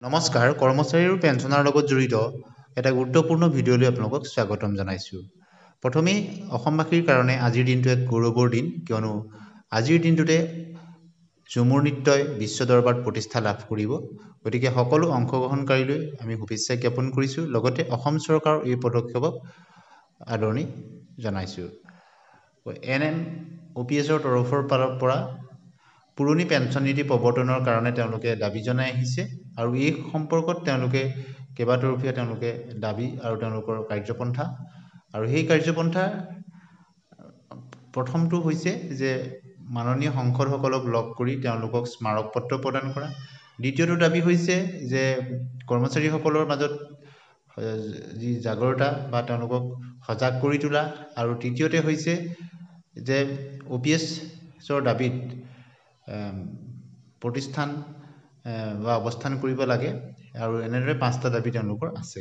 নমস্কাৰ কৰ্মচাৰী আৰু পেঞ্চনৰ লগত জড়িত এটা গুৰুত্বপূৰ্ণ ভিডিঅ'লৈ আপোনালোকক স্বাগতম জনাইছোঁ। প্ৰথমেই অসমবাসীৰ কাৰণে আজিৰ দিনটো এক গৌৰৱৰ দিন, কিয়নো আজিৰ দিনটোতে ঝুমুৰ নৃত্যই বিশ্ব দৰবাৰত প্ৰতিষ্ঠা লাভ কৰিব। গতিকে সকলো অংশগ্ৰহণকাৰীলৈ আমি শুভেচ্ছা জ্ঞাপন কৰিছোঁ, লগতে অসম চৰকাৰৰ এই পদক্ষেপক আদৰণি জনাইছোঁ। NMOPSৰ তৰফৰ পৰা পুৰণি পেঞ্চন নীতি প্ৰৱৰ্তনৰ কাৰণে তেওঁলোকে দাবী জনাই আহিছে আৰু এই সম্পৰ্কত তেওঁলোকে কেইবাতৰফীয়া তেওঁলোকে দাবী আৰু তেওঁলোকৰ কাৰ্যপন্থা, আৰু সেই কাৰ্যপন্থা প্ৰথমটো হৈছে যে মাননীয় সংসদসকলক লগ কৰি তেওঁলোকক স্মাৰক পত্ৰ প্ৰদান কৰা। দ্বিতীয়টো দাবী হৈছে যে কৰ্মচাৰীসকলৰ মাজত যি জাগৰতা বা তেওঁলোকক সজাগ কৰি তোলা, আৰু তৃতীয়তে হৈছে যে OPSৰ দাবীত প্ৰতিষ্ঠান বা অৱস্থান কৰিব লাগে, আৰু এনেদৰে 5টা দাবী তেওঁলোকৰ আছে।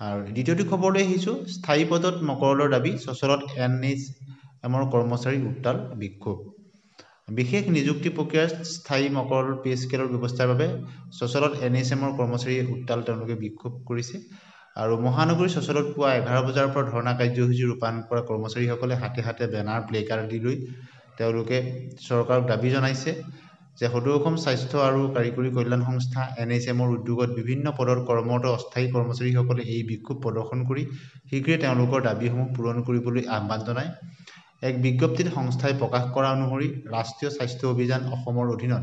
আৰু দ্বিতীয়টো খবৰলৈ আহিছোঁ, স্থায়ী পদত মকৰলৰ দাবী, সচলত NHMৰ কৰ্মচাৰীৰ উত্তাল বিক্ষোভ। বিশেষ নিযুক্তি প্ৰক্ৰিয়াৰ স্থায়ী মকৰল পে স্কেলৰ ব্যৱস্থাৰ বাবে সচলত NHMৰ কৰ্মচাৰীয়ে উত্তাল তেওঁলোকে বিক্ষোভ কৰিছে। আৰু মহানগৰী সচলত পুৱা 11 বজাৰ পৰা ধৰ্ণা কাৰ্যসূচী ৰূপায়ণ কৰা কৰ্মচাৰীসকলে হাতে হাতে বেনাৰ প্লেকাৰ্ড দি লৈ তেওঁলোকে চৰকাৰক দাবী জনাইছে যে সদৌ অসম স্বাস্থ্য আৰু কাৰিকৰী কল্যাণ সংস্থা NHMৰ উদ্যোগত বিভিন্ন পদত কৰ্মৰত অস্থায়ী কৰ্মচাৰীসকলে এই বিক্ষোভ প্ৰদৰ্শন কৰি শীঘ্ৰে তেওঁলোকৰ দাবীসমূহ পূৰণ কৰিবলৈ আহ্বান জনায়। এক বিজ্ঞপ্তিত সংস্থাই প্ৰকাশ কৰা অনুসৰি ৰাষ্ট্ৰীয় স্বাস্থ্য অভিযান অসমৰ অধীনত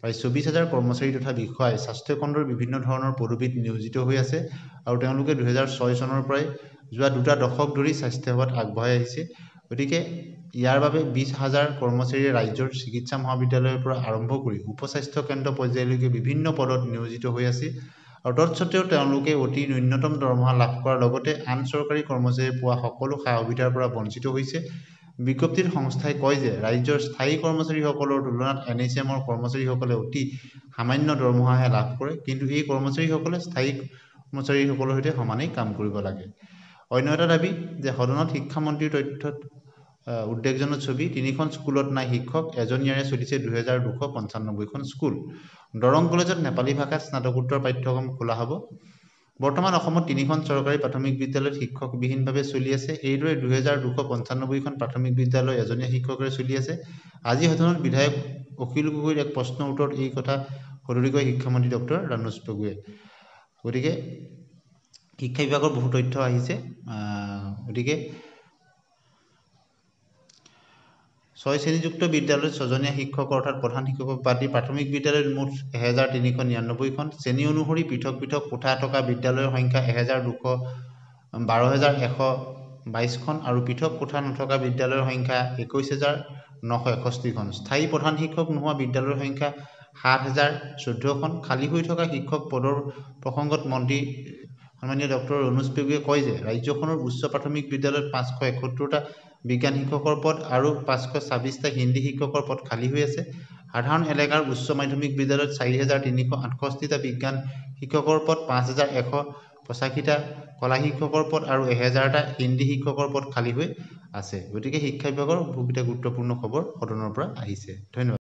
প্ৰায় 24,000 কৰ্মচাৰী তথা বিষয়াই স্বাস্থ্যখণ্ডৰ বিভিন্ন ধৰণৰ পদবীত নিয়োজিত হৈ আছে, আৰু তেওঁলোকে 2006 চনৰ পৰাই যোৱা 2 দশক ধৰি স্বাস্থ্যসেৱাত আগবঢ়াই আহিছে। গতিকে ইয়াৰ বাবে 20,000 কৰ্মচাৰীয়ে ৰাজ্যৰ চিকিৎসা মহাবিদ্যালয়ৰ পৰা আৰম্ভ কৰি উপস্বাস্থ্য কেন্দ্ৰ পৰ্যায়লৈকে বিভিন্ন পদত নিয়োজিত হৈ আছে, আৰু তৎসত্ত্বেও তেওঁলোকে অতি ন্যূনতম দৰমহা লাভ কৰাৰ লগতে আন চৰকাৰী কৰ্মচাৰীয়ে পোৱা সকলো সা সুবিধাৰ পৰা বঞ্চিত হৈছে। বিজ্ঞপ্তিত সংস্থাই কয় যে ৰাজ্যৰ স্থায়ী কৰ্মচাৰীসকলৰ তুলনাত NHMৰ কৰ্মচাৰীসকলে অতি সামান্য দৰমহাহে লাভ কৰে, কিন্তু এই কৰ্মচাৰীসকলে স্থায়ী কৰ্মচাৰীসকলৰ সৈতে সমানেই কাম কৰিব লাগে। অন্য এটা দাবী যে সদনত শিক্ষামন্ত্ৰীৰ তথ্যত উদ্বেগজনক ছবি, 3খন স্কুলত নাই শিক্ষক, এজনীয়াৰে চলিছে 2,295খন স্কুল। দৰং কলেজত নেপালী ভাষাত স্নাতকোত্তৰ পাঠ্যক্ৰম খোলা হ'ব। বৰ্তমান অসমত 3খন চৰকাৰী প্ৰাথমিক বিদ্যালয়ত শিক্ষকবিহীনভাৱে চলি আছে। এইদৰে 2,295খন প্ৰাথমিক বিদ্যালয় এজনীয়া শিক্ষকেৰে চলি আছে। আজি সদনত বিধায়ক অখিল গগৈৰ এক প্ৰশ্নৰ উত্তৰত এই কথা সদৰি কৰে শিক্ষামন্ত্ৰী ডক্টৰ ৰানুজ পেগুৱে। গতিকে শিক্ষা বিভাগৰ বহু তথ্য আহিছে। গতিকে 6 শ্ৰেণীযুক্ত বিদ্যালয়ত 6জনীয়া শিক্ষক অৰ্থাৎ প্ৰধান শিক্ষকক বাদ দি প্ৰাথমিক বিদ্যালয়ত মুঠ 1,399খন, শ্ৰেণী অনুসৰি পৃথক পৃথক কোঠা থকা বিদ্যালয়ৰ সংখ্যা 12,122খন, আৰু পৃথক কোঠা নথকা বিদ্যালয়ৰ সংখ্যা 21,961খন। স্থায়ী প্ৰধান শিক্ষক নোহোৱা বিদ্যালয়ৰ সংখ্যা 7,014খন। খালী হৈ থকা শিক্ষক পদৰ প্ৰসংগত মন্ত্ৰী সন্মানীয় ডক্টৰ ৰানুজ পেগুৱে কয় যে ৰাজ্যখনৰ উচ্চ প্ৰাথমিক বিদ্যালয়ত 571টা বিজ্ঞান শিক্ষকৰ পদ আৰু 526টা হিন্দী শিক্ষকৰ পদ খালী হৈ আছে। সাধাৰণ এলেকাৰ উচ্চ মাধ্যমিক বিদ্যালয়ত 4,368টা বিজ্ঞান শিক্ষকৰ পদ, 5,185টা কলা শিক্ষকৰ পদ আৰু 1,000টা হিন্দী শিক্ষকৰ পদ খালী হৈ আছে। গতিকে শিক্ষা বিভাগৰ বহুকেইটা গুৰুত্বপূৰ্ণ খবৰ সদনৰ পৰা আহিছে। ধন্যবাদ।